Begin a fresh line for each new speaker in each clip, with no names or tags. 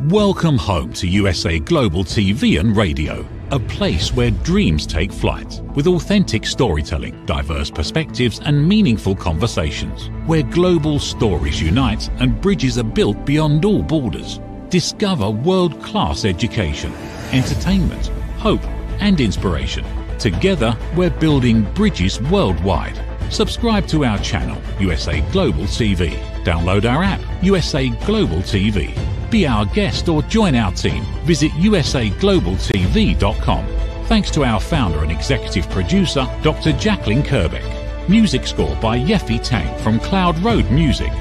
Welcome home to USA Global TV and Radio, a place where dreams take flight, with authentic storytelling, diverse perspectives and meaningful conversations, where global stories unite and bridges are built beyond all borders. Discover world-class education, entertainment, hope and inspiration. Together, we're building bridges worldwide. Subscribe to our channel, USA Global TV. Download our app, USA Global TV. Be our guest or join our team. Visit usaglobaltv.com. Thanks to our founder and executive producer, Dr. Jacalyn Kerbeck. Music score by Yeffy Tang from Cloud Road Music.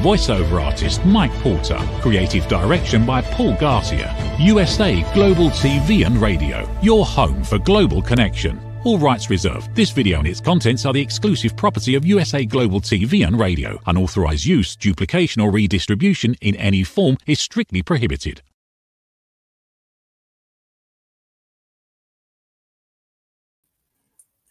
Voiceover artist Mike Porter. Creative direction by Paul Garcia. USA Global TV and Radio, your home for global connection. All rights reserved. This video and its contents are the exclusive property of USA Global TV and Radio. Unauthorized use, duplication or redistribution in any form is strictly prohibited.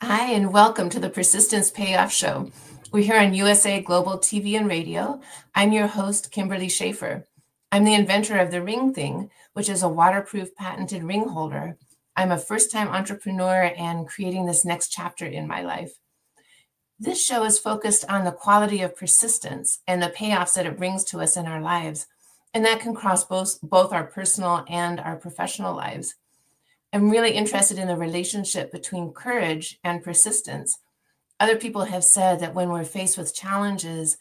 Hi, and welcome to the Persistence Payoff Show. We're here on USA Global TV and Radio. I'm your host, Kimberly SCHAFER. I'm the inventor of the Ring Thing, which is a waterproof patented ring holder. I'm a first-time entrepreneur and creating this next chapter in my life. This show is focused on the quality of persistence and the payoffs that it brings to us in our lives. And that can cross both our personal and our professional lives. I'm really interested in the relationship between courage and persistence. Other people have said that when we're faced with challenges,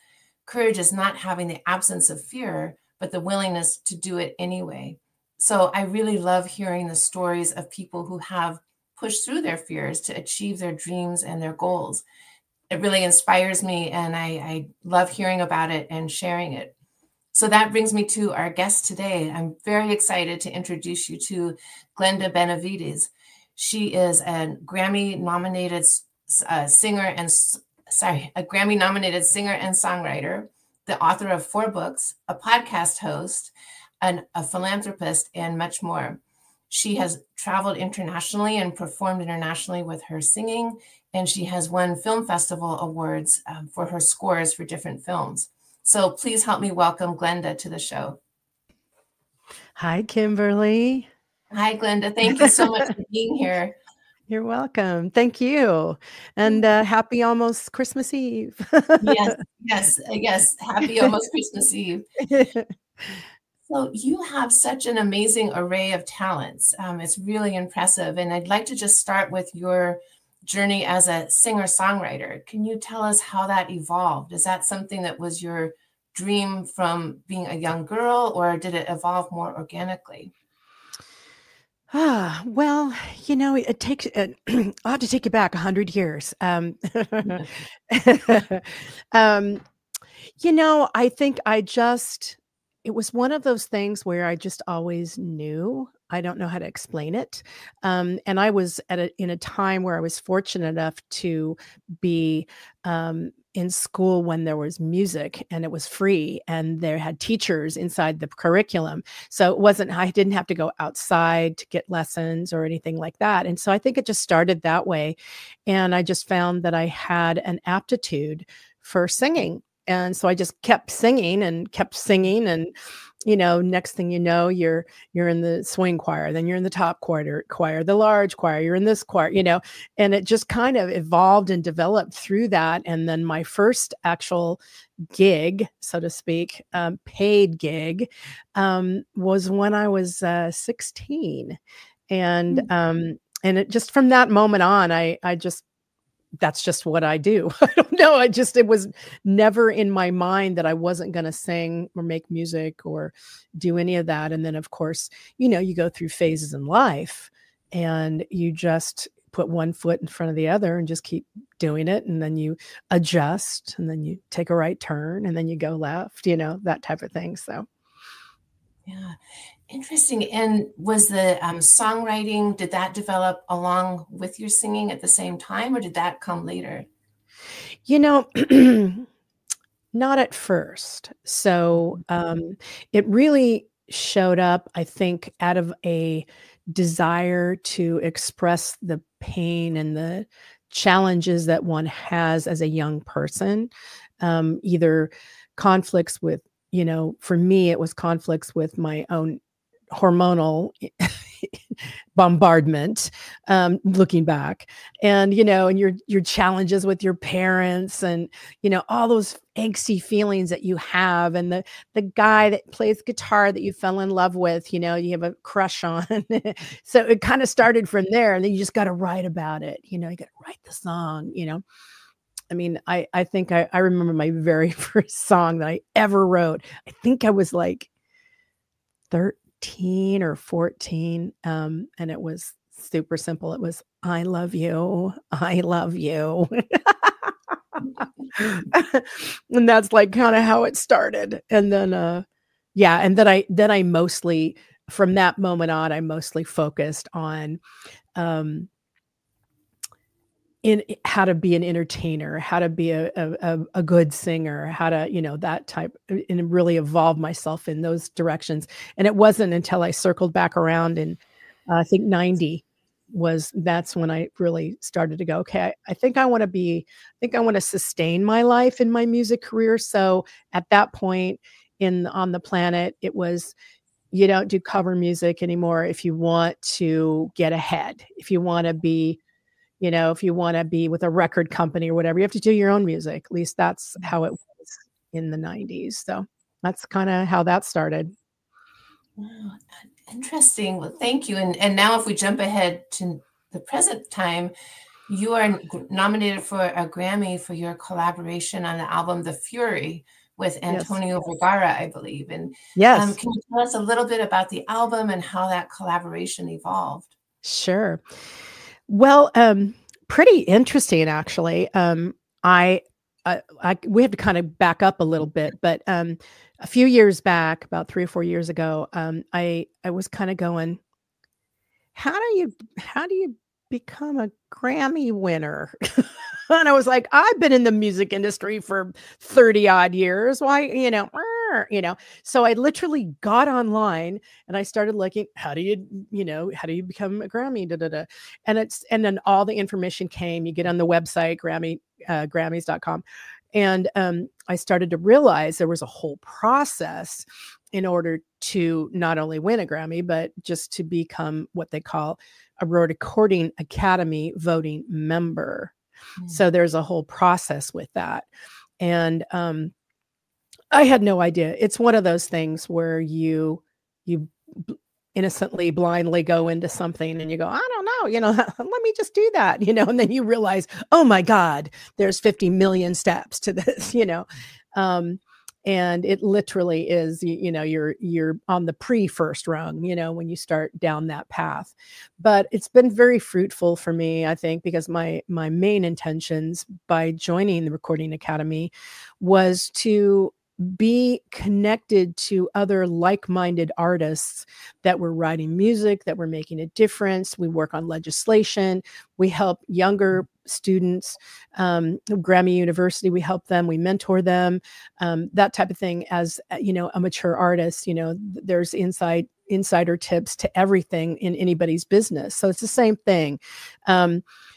courage is not having the absence of fear, but the willingness to do it anyway. So I really love hearing the stories of people who have pushed through their fears to achieve their dreams and their goals. It really inspires me, and I love hearing about it and sharing it. So that brings me to our guest today. I'm very excited to introduce you to Glenda Benevides. She is a Grammy-nominated singer and songwriter, the author of 4 books, a podcast host, and a philanthropist, and much more. She has traveled internationally and performed internationally with her singing, and she has won film festival awards for her scores for different films. So please help me welcome Glenda to the show.
Hi, Kimberly.
Hi, Glenda. Thank you so much for being here.
You're welcome. Thank you. And happy almost Christmas Eve.
Yes. Happy almost Christmas Eve. So you have such an amazing array of talents. It's really impressive. And I'd like to just start with your journey as a singer-songwriter. Can you tell us how that evolved? Is that something that was your dream from being a young girl, or did it evolve more organically?
Well, it takes, I'll have to take you back 100 years. I think it was one of those things where I just always knew. I don't know how to explain it. And I was in a time where I was fortunate enough to be in school when there was music and it was free and there had teachers inside the curriculum. So I didn't have to go outside to get lessons or anything like that. And so I think it just started that way. And I just found that I had an aptitude for singing. And so I just kept singing. And, next thing you know, you're in the swing choir, then you're in the top choir, the large choir, you're in this choir, and it just kind of evolved and developed through that. And then my first actual gig, so to speak, paid gig, was when I was 16. And it just, from that moment on, that's just what I do. I don't know. It was never in my mind that I wasn't going to sing or make music or do any of that. And then, of course, you go through phases in life and you just put one foot in front of the other and just keep doing it. And then you adjust and then you take a right turn and then you go left, that type of thing. So.
Yeah. Interesting. And was the songwriting, did that develop along with your singing at the same time, or did that come later?
Not at first. So it really showed up, I think, out of a desire to express the pain and the challenges that one has as a young person, either conflicts with, for me, it was conflicts with my own hormonal bombardment, looking back, and, you know, and your challenges with your parents, and, you know, all those angsty feelings that you have, and the guy that plays guitar that you fell in love with, you know, you have a crush on. So it kind of started from there, and then you just got to write about it. You know, you got to write the song, you know. I mean, I think I remember my very first song that I ever wrote. I think I was like 13 or 14. And it was super simple. It was, I love you. I love you. And that's like kind of how it started. And then, yeah. And then I mostly, from that moment on, I mostly focused on, in how to be an entertainer, how to be a good singer, how to, you know, that type, and really evolve myself in those directions. And it wasn't until I circled back around in, I think 90 that's when I really started to go, okay, I think I want to sustain my life in my music career. So at that point on the planet, it was, you don't do cover music anymore. If you want to get ahead, if you want to be, you know, if you want to be with a record company or whatever, you have to do your own music. At least that's how it was in the 90s. So that's kind of how that started.
Wow, interesting. Well, thank you. And now if we jump ahead to the present time, you are nominated for a Grammy for your collaboration on the album The Fury with Antonio Vergara, I believe. And
yes,
can you tell us a little bit about the album and how that collaboration evolved?
Sure. Well, pretty interesting, actually. We have to kind of back up a little bit, but a few years back, about 3 or 4 years ago, I was kind of going, how do you become a Grammy winner? And I was like, I've been in the music industry for 30 odd years. Why, you know, so I literally got online and I started looking, how do you become a Grammy? Da, da, da. And then all the information came. You get on the website, Grammys.com. And I started to realize there was a whole process in order to not only win a Grammy, but just to become what they call a Recording Academy voting member. So there's a whole process with that. And I had no idea. It's one of those things where you innocently, blindly go into something and you go, I don't know, you know, let me just do that, you know, and then you realize, oh my God, there's 50 million steps to this, you know. And it literally is, you know, you're on the first rung, you know, when you start down that path. But it's been very fruitful for me, I think, because my main intentions by joining the Recording Academy was to be connected to other like-minded artists that were writing music, that were making a difference. We work on legislation. We help younger students, Grammy University, we help them, we mentor them, that type of thing. As, you know, a mature artist, you know, there's insider tips to everything in anybody's business. So it's the same thing.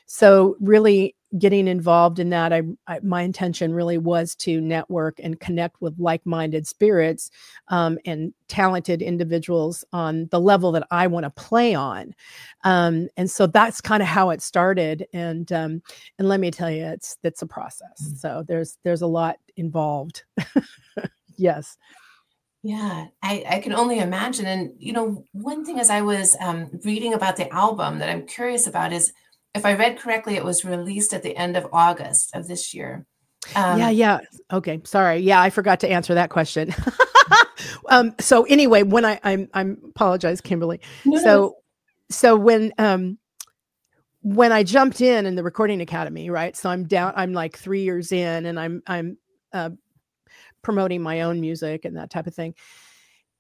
So really getting involved in that, my intention really was to network and connect with like-minded spirits and talented individuals on the level that I want to play on. And so that's kind of how it started. And let me tell you, it's a process. So there's a lot involved. Yes.
Yeah, I can only imagine. And, you know, one thing as I was reading about the album that I'm curious about is, if I read correctly, it was released at the end of August of this year.
Yeah. Okay. Sorry. Yeah, I forgot to answer that question. So anyway, when I apologize, Kimberly.
No.
So when I jumped in the Recording Academy, right? So I'm like 3 years in, and I'm promoting my own music and that type of thing.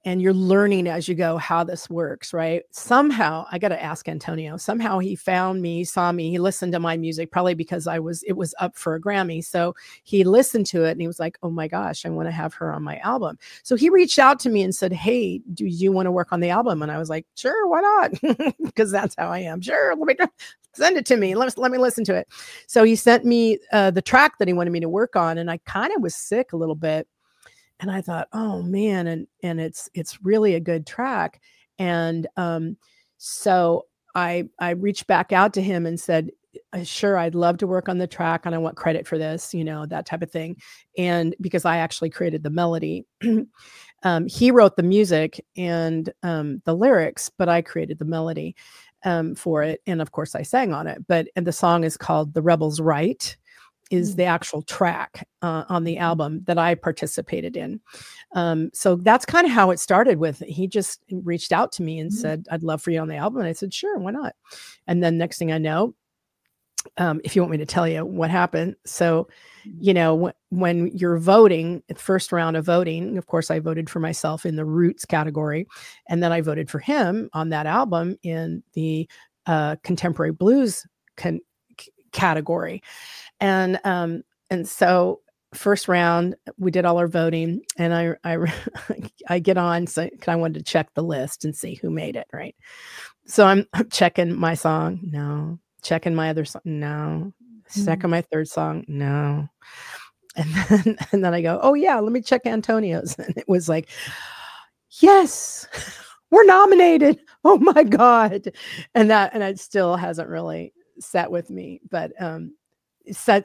And you're learning as you go how this works, right? Somehow, I got to ask Antonio, somehow he found me, saw me, he listened to my music, probably because it was up for a Grammy. So he listened to it and he was like, oh my gosh, I want to have her on my album. So he reached out to me and said, hey, do you want to work on the album? And I was like, sure, why not? Because that's how I am. Sure, let me send it to me. Let me listen to it. So he sent me the track that he wanted me to work on. And I kind of was sick a little bit. And I thought, oh man, and it's really a good track. And so I reached back out to him and said, sure, I'd love to work on the track and I want credit for this, you know, that type of thing. And because I actually created the melody, he wrote the music and the lyrics, but I created the melody for it. And of course I sang on it, and the song is called The Rebel's Right, is the actual track on the album that I participated in. So that's kind of how it started with. He just reached out to me and said, I'd love for you on the album. And I said, sure, why not? And then next thing I know, if you want me to tell you what happened. So, you know, when you're voting, the first round of voting, of course, I voted for myself in the roots category. And then I voted for him on that album in the contemporary blues category. And so first round, we did all our voting, and I get on, so I wanted to check the list and see who made it, right? So I'm checking my song, no. Checking my other song, no. Second, my third song, no. And then I go, oh yeah, let me check Antonio's. And it was like, yes, we're nominated. Oh my God. And it still hasn't really sat with me, but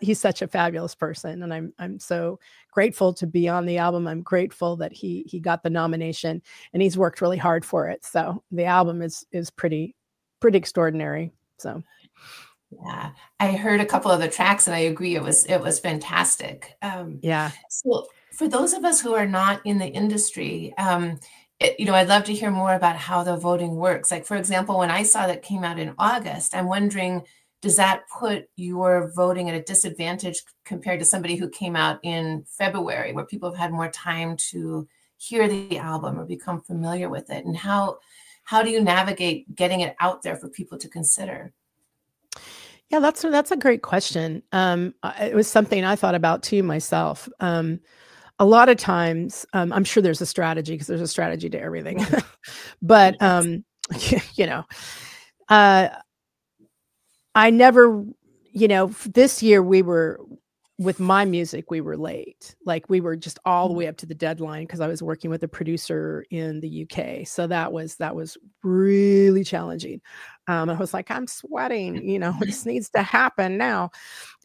he's such a fabulous person, and I'm so grateful to be on the album. I'm grateful that he got the nomination, and he's worked really hard for it. So the album is pretty extraordinary. So
yeah, I heard a couple of the tracks and I agree it was fantastic.
Yeah.
So for those of us who are not in the industry, you know, I'd love to hear more about how the voting works. Like, for example, when I saw that came out in August, I'm wondering, does that put your voting at a disadvantage compared to somebody who came out in February, where people have had more time to hear the album or become familiar with it? And how do you navigate getting it out there for people to consider?
Yeah, that's a great question. It was something I thought about too myself. A lot of times, I'm sure there's a strategy, because there's a strategy to everything. But you know, I never, you know, this year with my music, we were late. Like, we were just all the way up to the deadline, because I was working with a producer in the UK. So that was really challenging. I was like, I'm sweating, you know, this needs to happen now.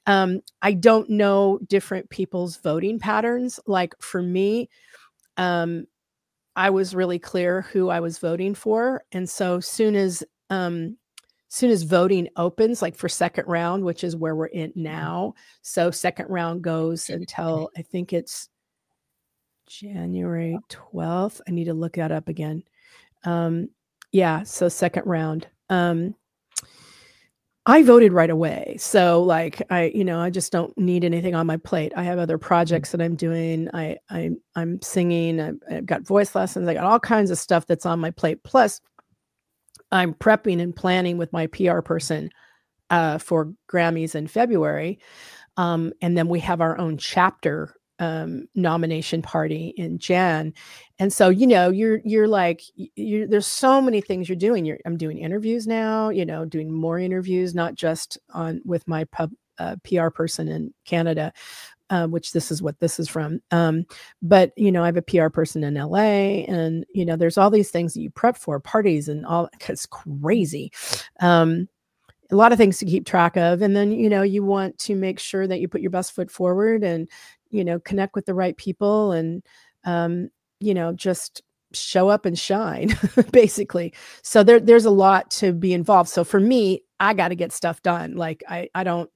I don't know different people's voting patterns. Like, for me, I was really clear who I was voting for. And so soon as voting opens, like for second round, which is where we're in now. So second round goes until, I think it's January 12th. I need to look that up again. Yeah. So second round, I voted right away. So like, I just don't need anything on my plate. I have other projects that I'm doing. I'm singing. I've got voice lessons. I got all kinds of stuff that's on my plate. Plus, I'm prepping and planning with my PR person for Grammys in February. And then we have our own chapter nomination party in Jan. And so, you know, there's so many things you're doing. I'm doing interviews now, you know, doing more interviews, not just with my PR person in Canada, which this is what this is from. But, you know, I have a PR person in LA, and, you know, there's all these things that you prep for, parties and all. It's crazy. A lot of things to keep track of. And then, you know, you want to make sure that you put your best foot forward and, you know, connect with the right people and, you know, just show up and shine, basically. So there's a lot to be involved. So for me, I got to get stuff done. Like, I don't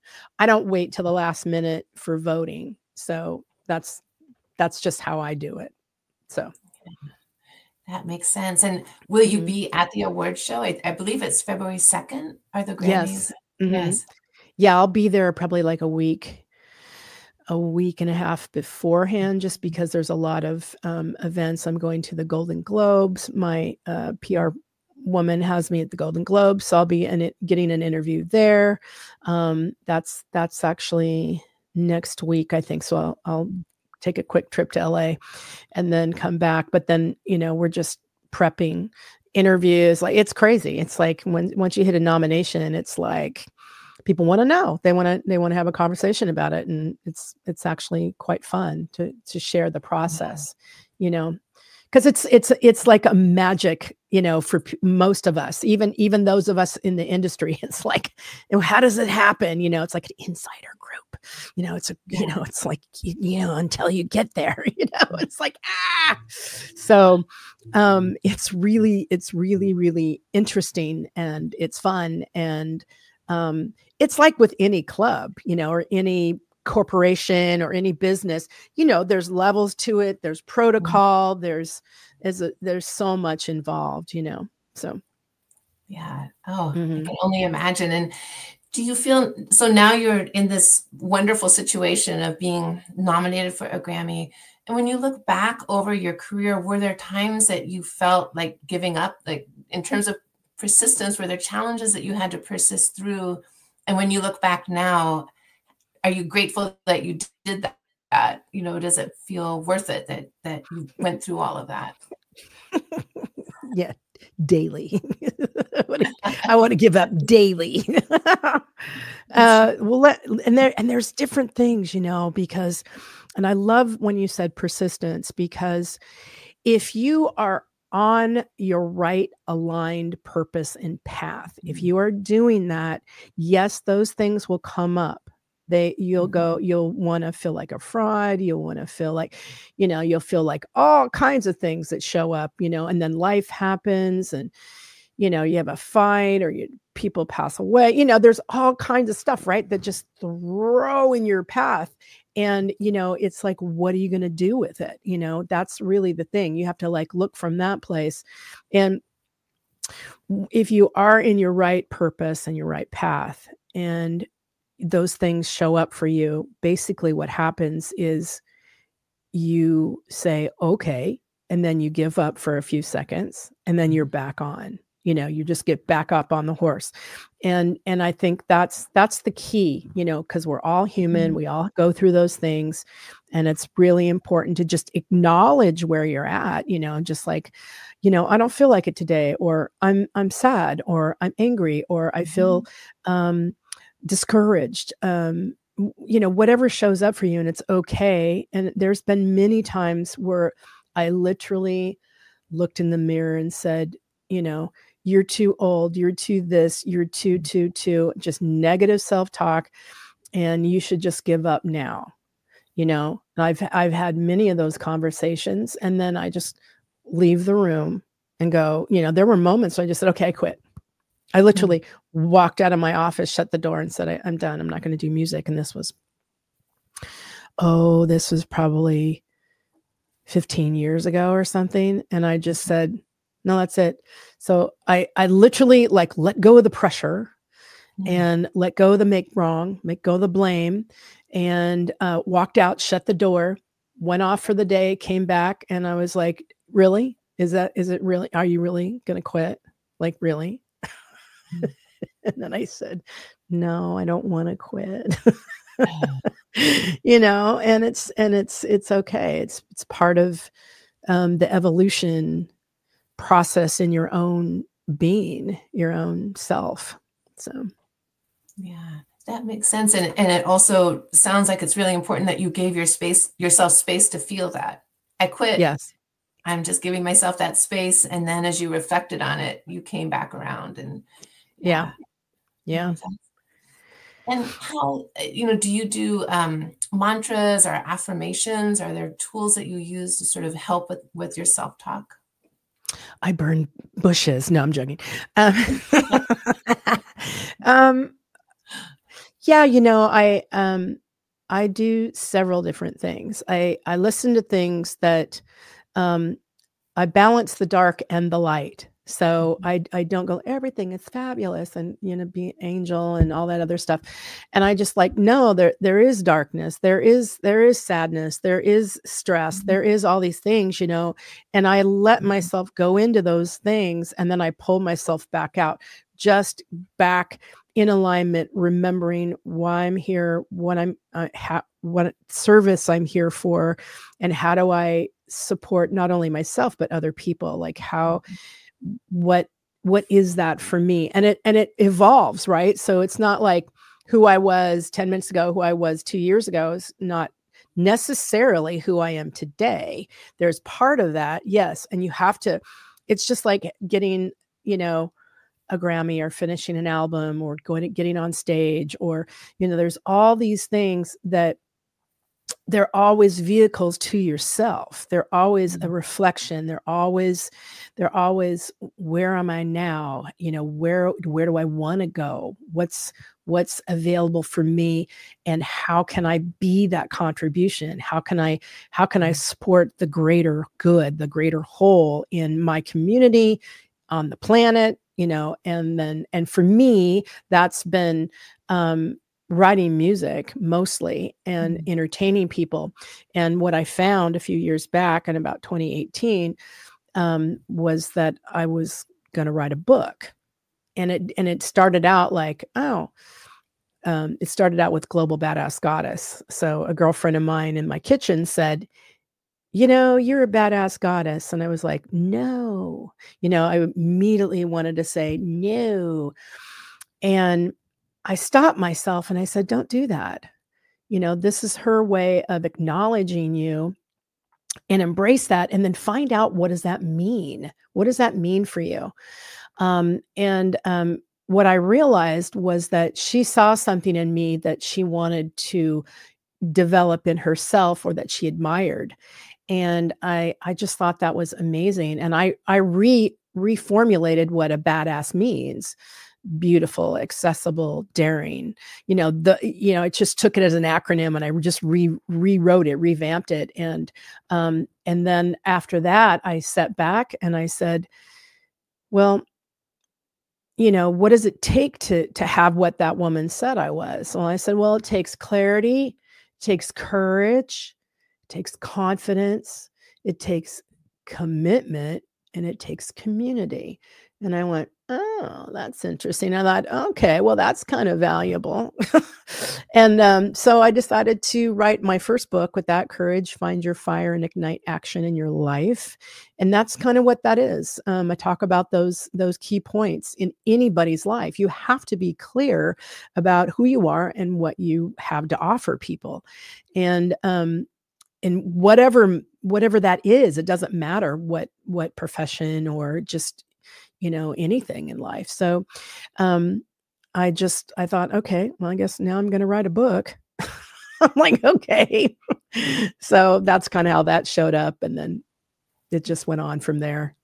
wait till the last minute for voting. So that's just how I do it. So
that makes sense. And will you be at the award show? I believe it's February 2nd. Are the Grammys?
Yes.
Yes.
Yeah, I'll be there probably like a week and a half beforehand, just because there's a lot of events. I'm going to the Golden Globes. My PR woman has me at the Golden Globes, so I'll be getting an interview there. That's actually next week, I think. So I'll take a quick trip to LA and then come back. But then, you know, we're just prepping interviews. Like, it's crazy. It's like once you hit a nomination, it's like people want to know. They want to have a conversation about it, and it's actually quite fun to share the process, you know, because it's like a magic, you know, for most of us, even those of us in the industry. It's like, you know, how does it happen? You know, it's like an insider group. You know, it's a you know, it's like you know, until you get there. You know, it's like So, it's really really interesting, and it's fun, and it's like with any club, you know, or any corporation or any business, you know, there's levels to it. There's protocol. There's so much involved, you know, so.
Yeah. Oh, I can only imagine. And do you feel, so now you're in this wonderful situation of being nominated for a Grammy. And when you look back over your career, were there times that you felt like giving up, like in terms of persistence? Were there challenges that you had to persist through? And when you look back now, are you grateful that you did that? You know, does it feel worth it that you went through all of that?
Yeah, daily. I want to give up daily. And there's different things, you know, because, and I love when you said persistence, because if you are on your right aligned purpose and path, if you are doing that, yes, those things will come up. You'll want to feel like a fraud. You'll want to feel like, you know, you'll feel like all kinds of things that show up, you know, and then life happens, and, you know, you have a fight, or people pass away, you know, there's all kinds of stuff, right, that just throw in your path. And, you know, it's like, what are you going to do with it? You know, that's really the thing. You have to like look from that place. And if you are in your right purpose and your right path, and those things show up for you, basically what happens is you say, okay, and then you give up for a few seconds, and then you're back on, you know, you just get back up on the horse. And I think that's the key, you know, because we're all human. We all go through those things, and it's really important to just acknowledge where you're at, you know, just like, you know, I don't feel like it today, or I'm sad, or I'm angry, or I feel, discouraged, you know, whatever shows up for you, and it's okay. And there's been many times where I literally looked in the mirror and said, you know, you're too old, you're too this, you're too, just negative self-talk, and you should just give up now. You know, I've had many of those conversations, and then I just leave the room and go, you know, there were moments I just said, okay, I quit. I literally walked out of my office, shut the door, and said, I'm done. I'm not going to do music. And this was probably 15 years ago or something. And I just said, no, that's it. So I literally like let go of the pressure, and let go of the make go of the blame, and walked out, shut the door, went off for the day, came back. And I was like, really? Is it really? Are you really going to quit? Like, really? And then I said, no, I don't want to quit. You know, and it's okay. It's part of the evolution process in your own being, your own self. So,
yeah, that makes sense. And it also sounds like it's really important that you gave yourself space to feel that. I quit.
Yes.
I'm just giving myself that space. And then as you reflected on it, you came back around, and
yeah.
And how, you know, do you do mantras or affirmations? Are there tools that you use to sort of help with your self-talk?
I burn bushes. No, I'm joking. Yeah, you know, I do several different things. I listen to things that I balance the dark and the light. So I don't go, everything is fabulous, and, you know, be an angel and all that other stuff. And I just like, no, there is darkness. There is sadness. There is stress. There is all these things, you know, and I let myself go into those things, and then I pull myself back out, just back in alignment, remembering why I'm here, what what service I'm here for, and how do I support not only myself, but other people. Like what is that for me? And it evolves, right? So it's not like who I was 10 minutes ago, who I was 2 years ago is not necessarily who I am today. There's part of that, yes. And you have to, it's just like getting, you know, a Grammy or finishing an album or getting on stage, or, you know, there's all these things that they're always vehicles to yourself. They're always a reflection. They're always, where am I now? You know, where do I want to go? What's available for me, and how can I be that contribution? How can I support the greater good, the greater whole in my community, on the planet, you know? And for me, that's been, writing music mostly and entertaining people. And what I found a few years back in about 2018 was that I was going to write a book. And it started out like, it started out with Global Badass Goddess. So a girlfriend of mine in my kitchen said, you know, you're a badass goddess. And I was like, no, you know, I immediately wanted to say no. And I stopped myself and I said, don't do that. You know, this is her way of acknowledging you, and embrace that. And then find out, what does that mean? What does that mean for you? What I realized was that she saw something in me that she wanted to develop in herself, or that she admired. And I just thought that was amazing. And I reformulated what a badass means: beautiful, accessible, daring. You know, I just took it as an acronym, and I just rewrote it, revamped it. And then after that, I sat back and I said, well, you know, what does it take to have what that woman said I was? Well, I said, well, it takes clarity, it takes courage, it takes confidence, it takes commitment, and it takes community. And I went, oh, that's interesting. I thought, okay, well, that's kind of valuable. And so I decided to write my first book with that: Courage, Find Your Fire and Ignite Action in Your Life. And that's kind of what that is. I talk about those key points in anybody's life. You have to be clear about who you are and what you have to offer people. And whatever that is, it doesn't matter what profession or just, you know, anything in life. So I thought, okay, well, I guess now I'm going to write a book. I'm like, okay. So that's kind of how that showed up. And then it just went on from there.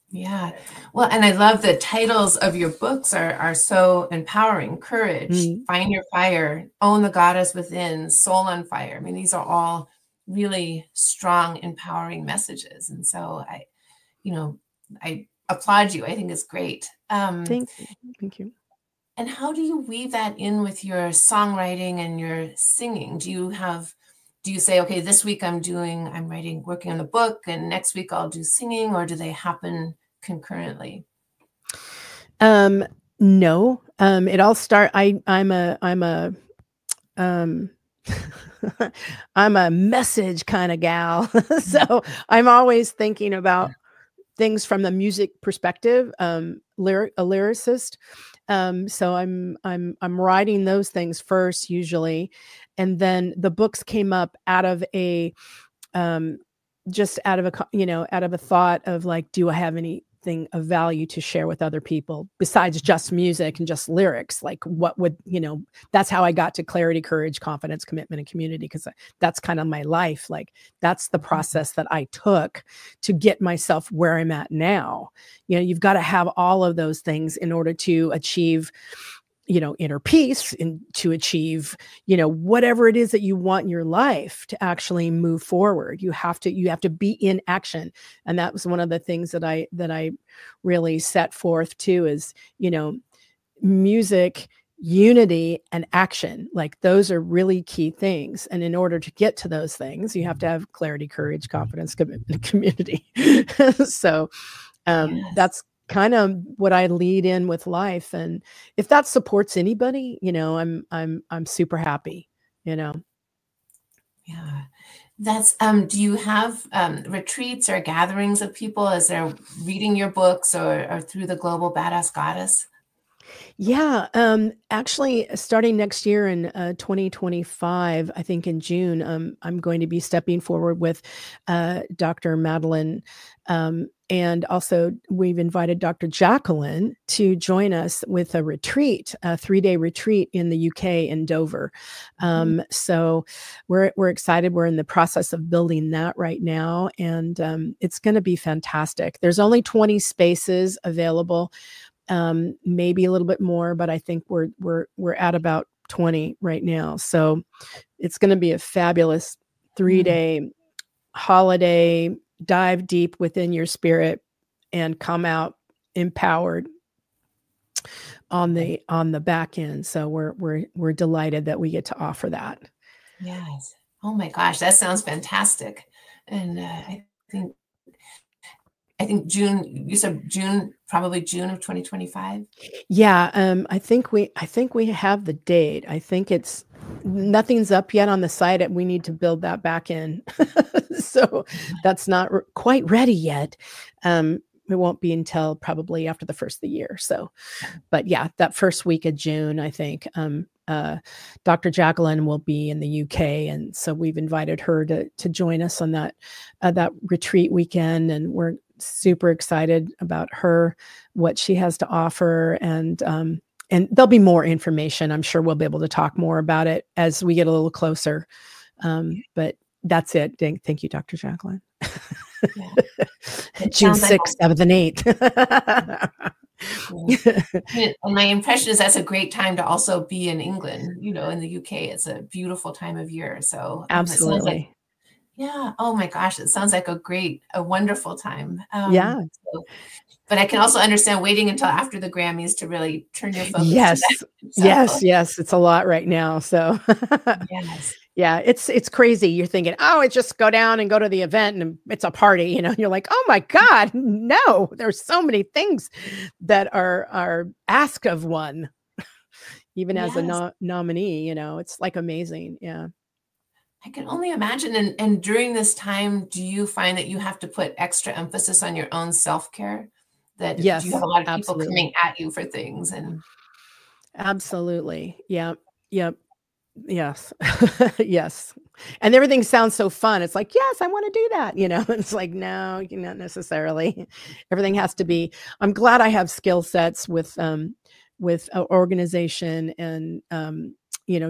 Yeah. Well, and I love the titles of your books are so empowering. Courage, Find Your Fire, Own the Goddess Within, Soul on Fire. I mean, these are all really strong, empowering messages. And so I applaud you. I think it's great.
Thank you.
And how do you weave that in with your songwriting and your singing? Do you say, okay, this week working on the book, and next week I'll do singing, or do they happen concurrently?
No. It all I'm a message kind of gal. So I'm always thinking about things from the music perspective, a lyricist. So I'm writing those things first usually. And then the books came up out of a thought of like, do I have anything of value to share with other people besides just music and just lyrics? Like, what would, that's how I got to clarity, courage, confidence, commitment, and community, because that's kind of my life. Like, that's the process that I took to get myself where I'm at now. You've got to have all of those things in order to achieve inner peace, and to achieve, whatever it is that you want in your life to actually move forward. You have to be in action. And that was one of the things that I really set forth too, is, music, unity, and action. Like, those are really key things. And in order to get to those things, you have to have clarity, courage, confidence, commitment, and community. So yes. That's kind of what I lead in with life. And if that supports anybody, I'm super happy, Yeah.
That's, do you have retreats or gatherings of people as they're reading your books or through the Global Badass Goddess?
Yeah, actually, starting next year in 2025, I think in June, I'm going to be stepping forward with Dr. Madeline. And also, we've invited Dr. Jacalyn to join us with a retreat, a 3-day retreat in the UK in Dover. So we're excited. We're in the process of building that right now, and it's going to be fantastic. There's only 20 spaces available. Maybe a little bit more, but I think we're at about 20 right now. So it's going to be a fabulous 3-day holiday, dive deep within your spirit and come out empowered on the back end. So we're delighted that we get to offer that.
Yes. Oh my gosh, that sounds fantastic. And I think June, you said June, probably June of 2025.
Yeah, I think we have the date. I think nothing's up yet on the site. We need to build that back in. So that's not quite ready yet. It won't be until probably after the first of the year. So, but yeah, that first week of June, I think, Dr. Jacalyn will be in the UK. And so we've invited her to join us on that retreat weekend. And we're super excited about her, what she has to offer. And there'll be more information. I'm sure we'll be able to talk more about it as we get a little closer. But that's it. Thank you, Dr. Jacalyn.
Yeah.
June 6th, 7th, and 8th.
And my impression is that's a great time to also be in England, in the UK. It's a beautiful time of year. So
absolutely.
Yeah. Oh my gosh. It sounds like a wonderful time.
Yeah.
But I can also understand waiting until after the Grammys to really turn your focus.
Yes.
To that.
Yes. It's a lot right now. So
yes.
Yeah, it's crazy. You're thinking, oh, it's just go down and go to the event and it's a party, You're like, oh my God, no, there's so many things that are asked of one, even as a nominee, it's like amazing. Yeah.
I can only imagine. And during this time, do you find that you have to put extra emphasis on your own self-care? That
yes,
you have a lot of people
absolutely.
coming at you for things and
absolutely. Yep. Yes. Yes. And everything sounds so fun. It's like, yes, I want to do that. It's like, no, not necessarily. Everything has to be, I'm glad I have skill sets with organization and,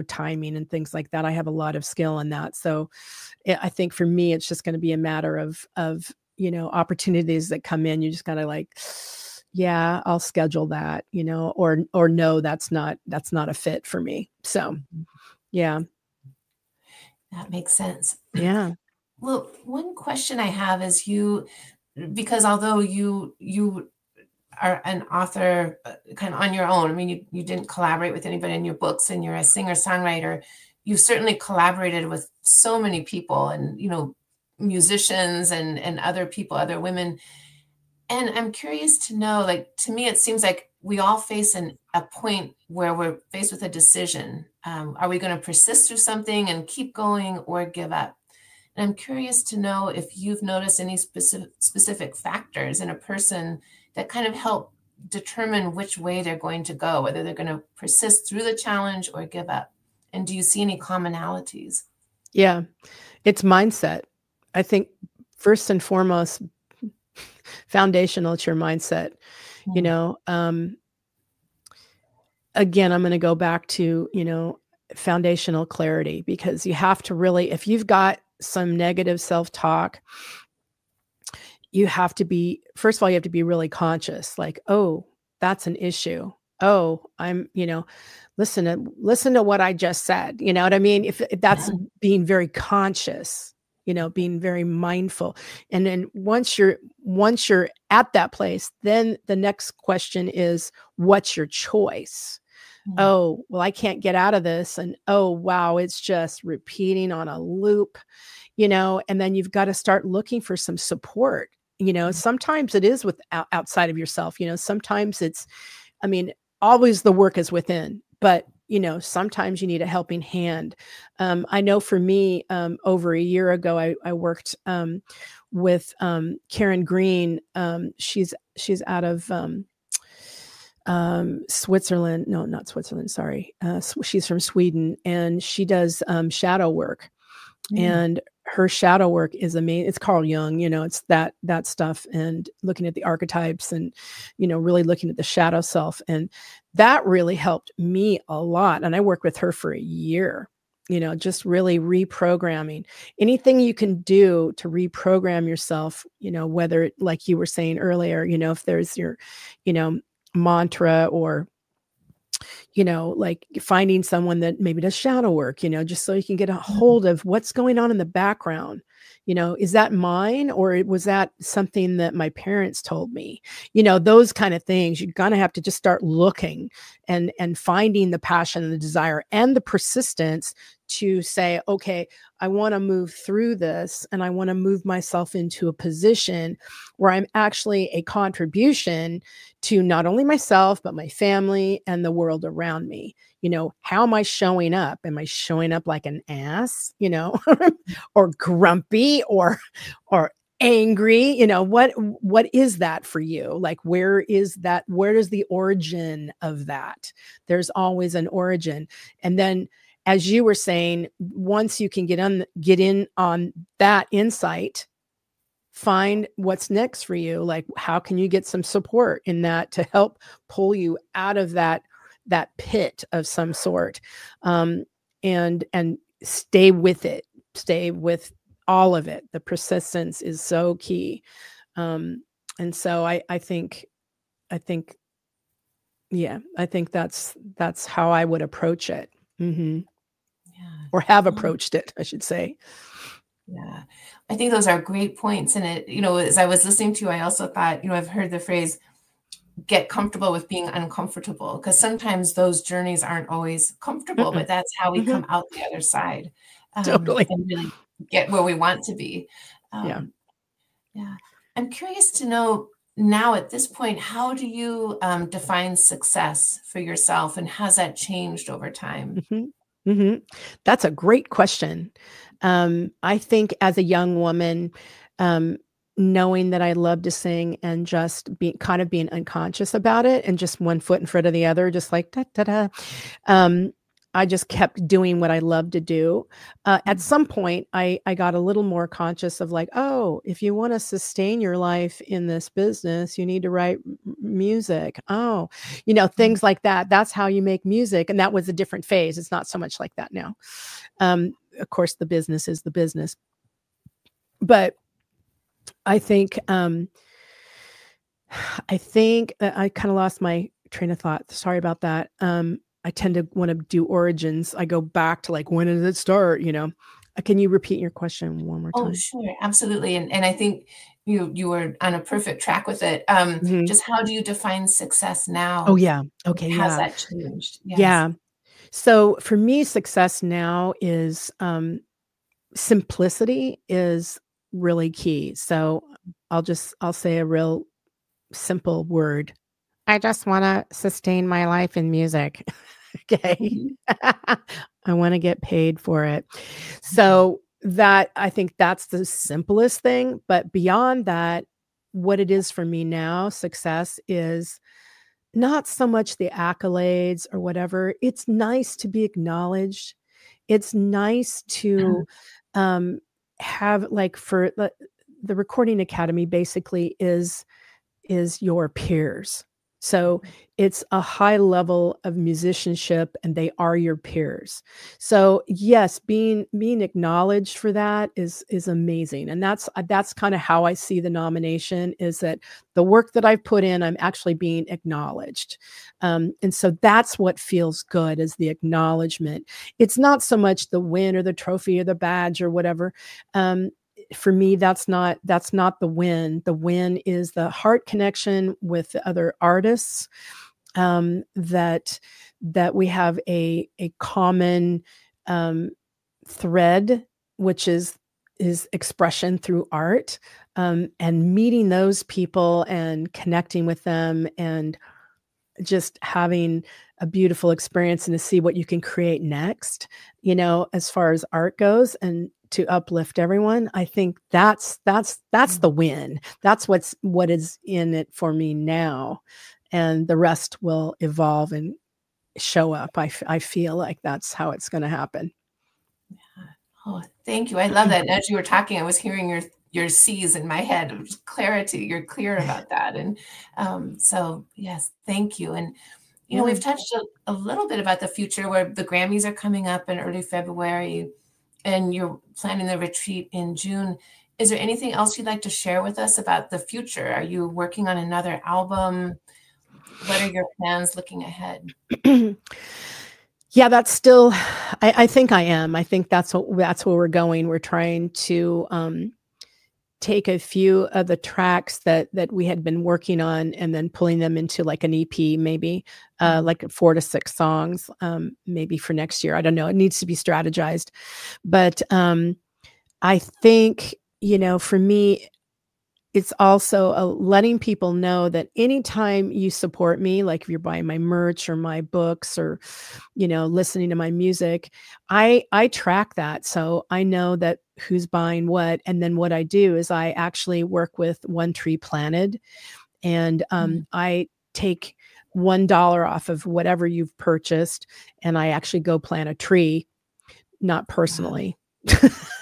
timing and things like that. I have a lot of skill in that. So I think for me, it's just going to be a matter of, opportunities that come in. You just got to like, yeah, I'll schedule that, or no, that's not a fit for me. So yeah.
That makes sense.
Yeah.
Well, one question I have is because although you are an author kind of on your own, I mean, you didn't collaborate with anybody in your books and you're a singer-songwriter, you certainly collaborated with so many people and, musicians and other people, other women. And I'm curious to know, like, to me, it seems like we all face a point where we're faced with a decision. Are we going to persist through something and keep going or give up? And I'm curious to know if you've noticed any specific factors in a person that kind of help determine which way they're going to go, whether they're going to persist through the challenge or give up. And do you see any commonalities?
Yeah, it's mindset. I think first and foremost, foundational, it's your mindset. Again, I'm going to go back to, foundational clarity, because you have to really, if you've got some negative self-talk, you have to be, first of all, you have to be really conscious, like, oh, that's an issue. Oh, I'm, listen to what I just said. You know what I mean? If that's being very conscious, being very mindful. And then once you're at that place, then the next question is, what's your choice? Oh, well, I can't get out of this. And oh, wow, it's just repeating on a loop, and then you've got to start looking for some support. Sometimes it is outside of yourself, sometimes it's, always the work is within, but sometimes you need a helping hand. I know for me, over a year ago, I worked with Karen Green. She's out of Switzerland. No, not Switzerland. Sorry. She's from Sweden, and she does shadow work. And her shadow work is amazing. It's Carl Jung, it's that stuff, and looking at the archetypes, and, really looking at the shadow self. And that really helped me a lot. And I worked with her for a year, just really reprogramming. Anything you can do to reprogram yourself, whether, like you were saying earlier, if there's your, mantra, or like finding someone that maybe does shadow work, just so you can get a hold of what's going on in the background. Is that mine, or was that something that my parents told me? Those kind of things. You're going to have to just start looking and finding the passion and the desire and the persistence to say, okay, I want to move through this, and I want to move myself into a position where I'm actually a contribution to not only myself, but my family and the world around me. How am I showing up? Am I showing up like an ass, or grumpy, or angry? What is that for you? Like, where is that? Where is the origin of that? There's always an origin. And then, as you were saying, once you can get in on that insight, find what's next for you. Like, how can you get some support in that to help pull you out of that pit of some sort, and stay with it, stay with all of it. The persistence is so key. And so I think that's how I would approach it. Or have approached it, I should say.
Yeah, I think those are great points. And as I was listening to you, I also thought, I've heard the phrase, get comfortable with being uncomfortable, because sometimes those journeys aren't always comfortable, but that's how we come out the other side,
Totally.
and really get where we want to be. Yeah. I'm curious to know now, at this point, how do you define success for yourself, and has that changed over time?
That's a great question. I think as a young woman, knowing that I love to sing and just being unconscious about it, and just one foot in front of the other, just like da da da. I just kept doing what I love to do. At some point, I got a little more conscious of like, oh, if you want to sustain your life in this business, you need to write music. Oh, things like that. That's how you make music. And that was a different phase. It's not so much like that now. Of course, the business is the business. But I think that I kind of lost my train of thought. Sorry about that. I tend to want to do origins. I go back to like, when did it start? Can you repeat your question one more time?
Oh, sure. Absolutely. And I think you were on a perfect track with it. Just how do you define success now?
Oh, yeah. Okay.
Has that changed? Yes.
Yeah. So for me, success now is, simplicity is really key. So I'll say a real simple word. I just want to sustain my life in music. Okay. I want to get paid for it. So I think that's the simplest thing. But beyond that, what it is for me now, success is not so much the accolades or whatever. It's nice to be acknowledged. It's nice to have, like, for the Recording Academy basically is your peers. So it's a high level of musicianship, and they are your peers. So yes, being acknowledged for that is amazing. And that's kind of how I see the nomination, is that the work that I've put in, I'm actually being acknowledged. And so that's what feels good, is the acknowledgement. It's not so much the win or the trophy or the badge or whatever. For me, that's not the win. The win is the heart connection with the other artists, that we have a common thread, which is expression through art, and meeting those people and connecting with them, and just having a beautiful experience, and to see what you can create next, as far as art goes, and to uplift everyone. I think that's the win. That's what is in it for me now. and the rest will evolve and show up. I feel like that's how it's going to happen.
Oh, thank you. I love that. And as you were talking, I was hearing your C's in my head of just clarity. You're clear about that. And so, yes, thank you. And, you know, we've touched a little bit about the future where the Grammys are coming up in early February and you're planning the retreat in June. Is there anything else you'd like to share with us about the future? Are you working on another album? What are your plans looking ahead?
Yeah, that's still, I think I am. I think that's where we're going. We're trying to take a few of the tracks that we had been working on and then pulling them into like an EP, maybe like 4 to 6 songs, maybe for next year. I don't know. It needs to be strategized. But I think, you know, for me, it's also letting people know that anytime you support me, like if you're buying my merch or my books or, you know, listening to my music, I track that. So I know that who's buying what. And then what I do is I actually work with One Tree Planted, and I take $1 off of whatever you've purchased, and I actually go plant a tree, not personally.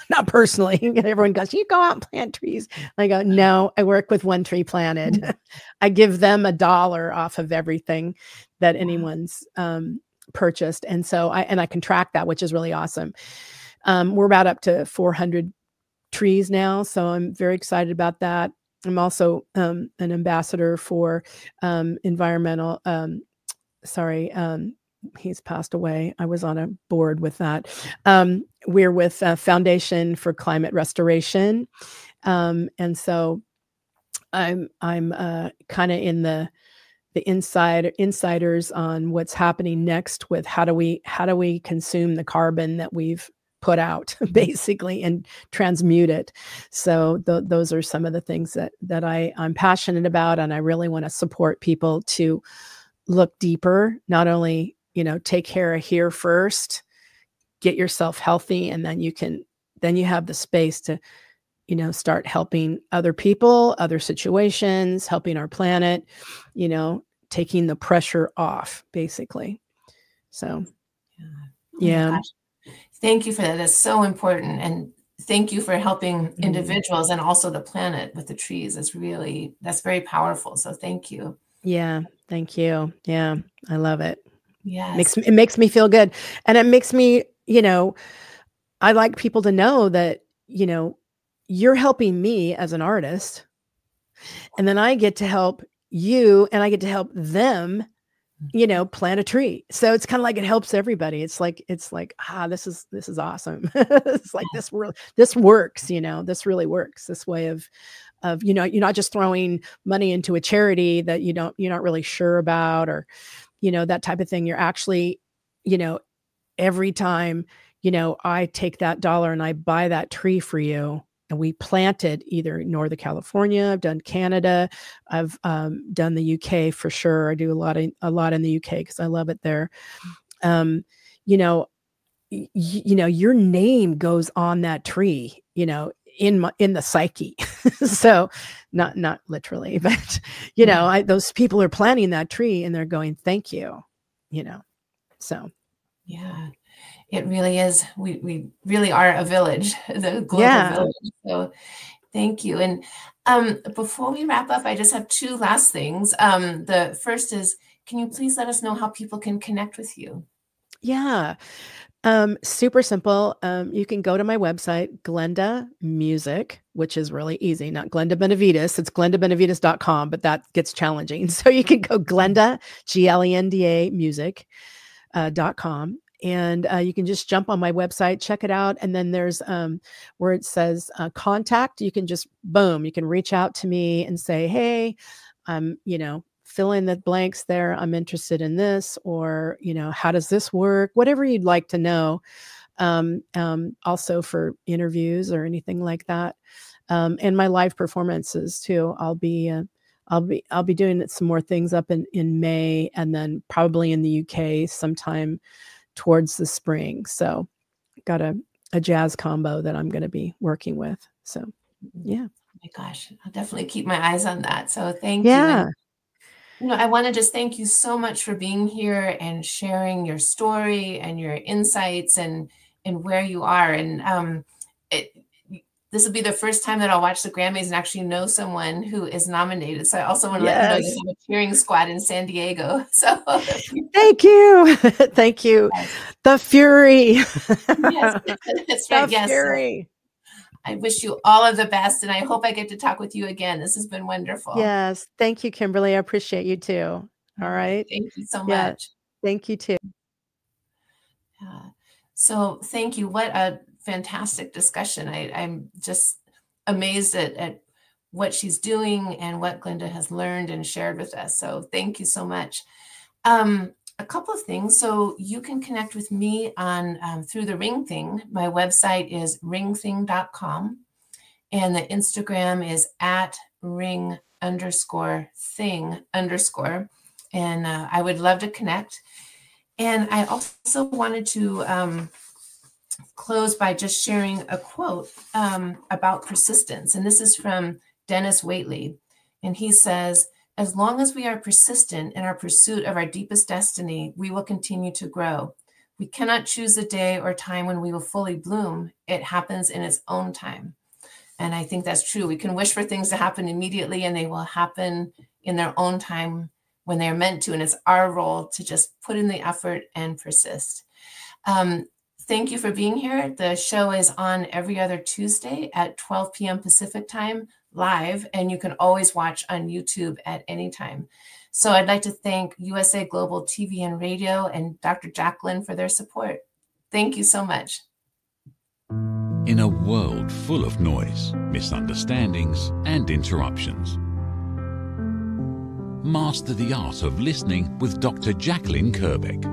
Not personally. Everyone goes, you go out and plant trees. I go, no, I work with One Tree Planted. I give them $1 off of everything that anyone's purchased. And so I can track that, which is really awesome. We're about up to 400 trees now. So I'm very excited about that. I'm also an ambassador for environmental, he's passed away. I was on a board with that. We're with Foundation for Climate Restoration. And so I'm kind of in the insiders on what's happening next with how do we consume the carbon that we've put out basically and transmute it. So those are some of the things that I'm passionate about. And I really want to support people to look deeper, not only, you know, take care of here first, get yourself healthy, and then you have the space to, you know, start helping other people, other situations, helping our planet, you know, taking the pressure off, basically. So, yeah.
Oh, thank you for that. That's so important. And thank you for helping individuals and also the planet with the trees. That's very powerful. So thank you.
Yeah. Thank you. Yeah. I love it.
Yes.
It makes me feel good. And it makes me, you know, I like people to know that, you know, you're helping me as an artist, and then I get to help you and I get to help them, you know, plant a tree. So it's kind of like it helps everybody. It's like, this is awesome. It's like this works, you know, this really works. This way of, you know, you're not just throwing money into a charity that you're not really sure about, or, you know, that type of thing. You're actually, you know, every time, you know, I take that $1 and I buy that tree for you, and we plant it either in Northern California. I've done Canada. I've done the UK for sure. I do a lot in the UK because I love it there. You know, your name goes on that tree, you know, in the psyche. So not literally, but, you know, those people are planting that tree and they're going, thank you, you know, so.
Yeah, it really is. We really are a village, the global village. So thank you. And before we wrap up, I just have 2 last things. The first is, can you please let us know how people can connect with you?
Yeah. Super simple. You can go to my website, Glenda Music, which is really easy, not Glenda Benevides. It's glendabenevides.com, but that gets challenging. So you can go Glenda, Glenda music.com. And you can just jump on my website, check it out. And then there's where it says contact. You can just, boom, you can reach out to me and say, hey, you know, fill in the blanks there. I'm interested in this, or, you know, how does this work? Whatever you'd like to know. Also for interviews or anything like that. And my live performances too. I'll be doing some more things up in May, and then probably in the UK sometime towards the spring. So got a jazz combo that I'm going to be working with. So, yeah.
Oh my gosh, I'll definitely keep my eyes on that. So thank you. I want to just thank you so much for being here and sharing your story and your insights and where you are. And this will be the first time that I'll watch the Grammys and actually know someone who is nominated. So I also want to let you know you have a cheering squad in San Diego. So
thank you. Thank you. Yes. The Fury.
Yes, that's right.
The Fury.
I wish you all of the best, and I hope I get to talk with you again. This has been wonderful.
Yes. Thank you, Kimberly. I appreciate you too. All right.
Thank you so much.
Thank you too.
So thank you. What a fantastic discussion. I'm just amazed at what she's doing and what Glenda has learned and shared with us. So thank you so much. A couple of things. So you can connect with me on through the Ring Thing. My website is ringthing.com, and the Instagram is @ring_thing_. And I would love to connect. And I also wanted to close by just sharing a quote about persistence. And this is from Dennis Waitley. And he says, "As long as we are persistent in our pursuit of our deepest destiny, we will continue to grow. We cannot choose the day or time when we will fully bloom. It happens in its own time." And I think that's true. We can wish for things to happen immediately, and they will happen in their own time when they're meant to. And it's our role to just put in the effort and persist. Thank you for being here. The show is on every other Tuesday at 12 p.m. Pacific time live, and you can always watch on YouTube at any time. So I'd like to thank USA Global TV and Radio and Dr. Jacalyn for their support. Thank you so much.
In a world full of noise, misunderstandings, and interruptions, master the art of listening with Dr. Jacalyn Kerbeck.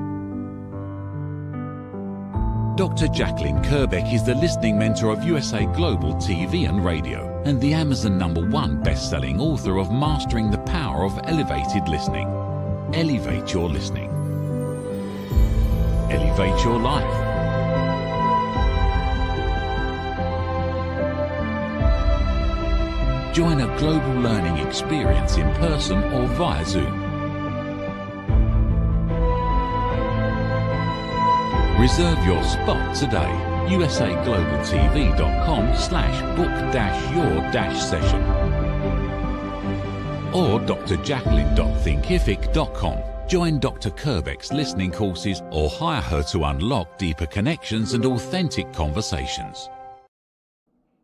Dr. Jacalyn Kerbeck is the listening mentor of USA Global TV and Radio and the Amazon #1 best-selling author of Mastering the Power of Elevated Listening. Elevate your listening. Elevate your life. Join a global learning experience in person or via Zoom. Reserve your spot today. usaglobaltv.com/book-your-session or drjacalyn.thinkific.com. Join Dr. Kerbeck's listening courses or hire her to unlock deeper connections and authentic conversations.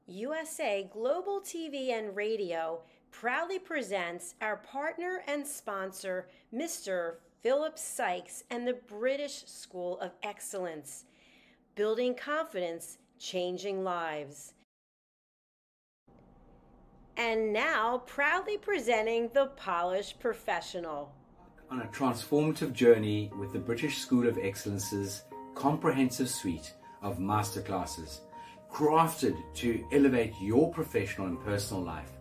USA Global TV and Radio proudly presents our partner and sponsor, Mr. Philip Sykes and the British School of Excellence. Building confidence, changing lives. And now, proudly presenting the Polished Professional.
On a transformative journey with the British School of Excellence's comprehensive suite of masterclasses, crafted to elevate your professional and personal life.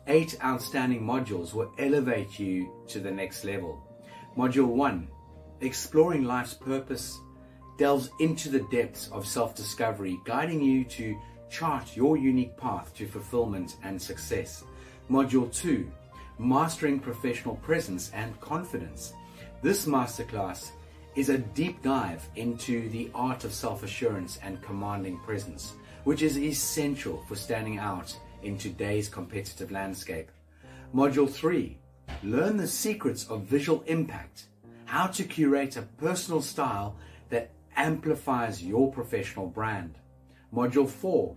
8 outstanding modules will elevate you to the next level. Module 1, Exploring Life's Purpose, delves into the depths of self-discovery, guiding you to chart your unique path to fulfillment and success. Module 2, Mastering Professional Presence and Confidence. This masterclass is a deep dive into the art of self-assurance and commanding presence, which is essential for standing out in today's competitive landscape. Module 3, Learn the secrets of visual impact, how to curate a personal style that amplifies your professional brand. Module 4,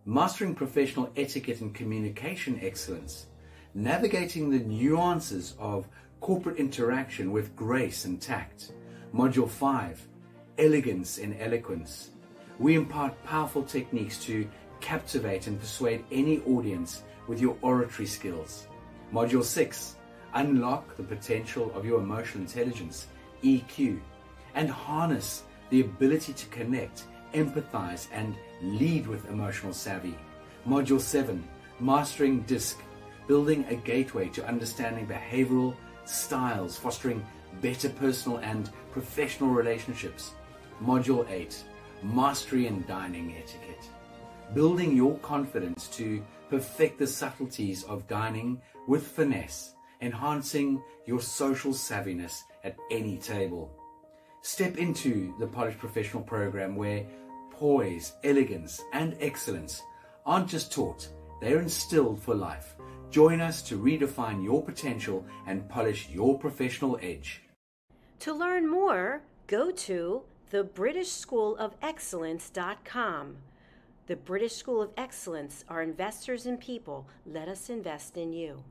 Mastering Professional Etiquette and Communication Excellence, navigating the nuances of corporate interaction with grace and tact. Module 5, Elegance in Eloquence. We impart powerful techniques to captivate and persuade any audience with your oratory skills. Module 6, Unlock the potential of your emotional intelligence, EQ, and harness the ability to connect, empathize, and lead with emotional savvy. Module 7, Mastering DISC, building a gateway to understanding behavioral styles, fostering better personal and professional relationships. Module 8, Mastery in Dining Etiquette, building your confidence to perfect the subtleties of dining with finesse enhancing your social savviness at any table. Step into the Polished Professional program where poise, elegance, and excellence aren't just taught, they're instilled for life. Join us to redefine your potential and polish your professional edge.
To learn more, go to thebritishschoolofexcellence.com. The British School of Excellence are investors in people. Let us invest in you.